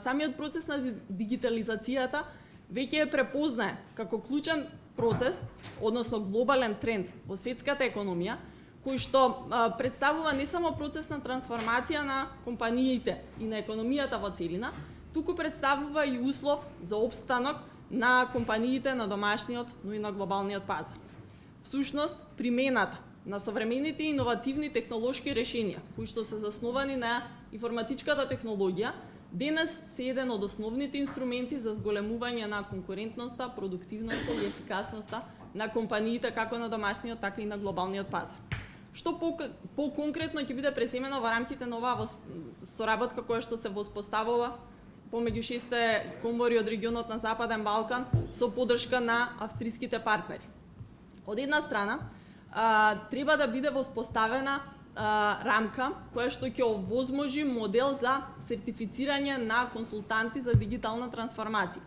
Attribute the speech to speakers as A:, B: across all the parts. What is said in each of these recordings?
A: самиот процес на дигитализацијата веќе е препознае како клучен процес, односно глобален тренд во светската економија, кој што представува не само процес на трансформација на компаниите и на економијата во целина, туку представува и услов за опстанок на компаниите на домашниот, но и на глобалниот пазар. Всушност, примената на современите иновативни технолошки решенија, кои што се засновани на информатичката технологија, денес се еден од основните инструменти за зголемување на конкурентноста, продуктивноста и ефикасноста на компаниите како на домашниот, така и на глобалниот пазар. Што по-конкретно ќе биде преземено во рамките на оваа соработка која што се воспоставува помеѓу 6 комори од регионот на Западен Балкан со поддршка на австриските партнери. Од една страна, треба да биде воспоставена рамка која што ќе овозможи модел за сертифицирање на консултанти за дигитална трансформација.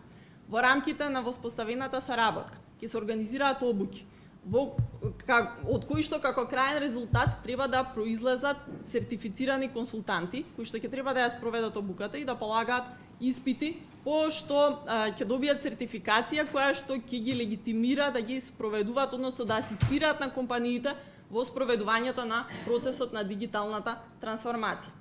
A: Во рамките на воспоставената соработка ќе се организираат обуки, од кои што како краен резултат треба да произлезат сертифицирани консултанти, кои што ќе треба да ја спроведат обуката и да полагаат испити, по што ќе добијат сертификација која што ќе ги легитимира да ги спроведуваат, односно да асистираат на компаниите во спроведувањето на процесот на дигиталната трансформација.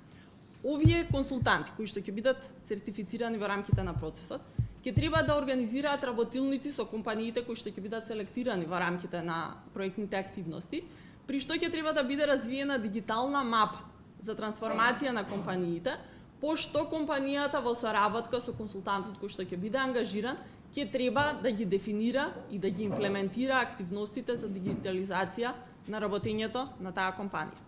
A: Овие консултанти, кои што ќе бидат сертифицирани во рамките на процесот, ќе треба да организираат работилници со компаниите кои што ќе бидат селектирани во рамките на проектните активности, при што ќе треба да биде развиена дигитална мапа за трансформација на компаниите, по што компанијата во соработка со консултантот кој што ќе биде ангажиран, ќе треба да ги дефинира и да ги имплементира активностите за дигитализација на работењето на таа компанија.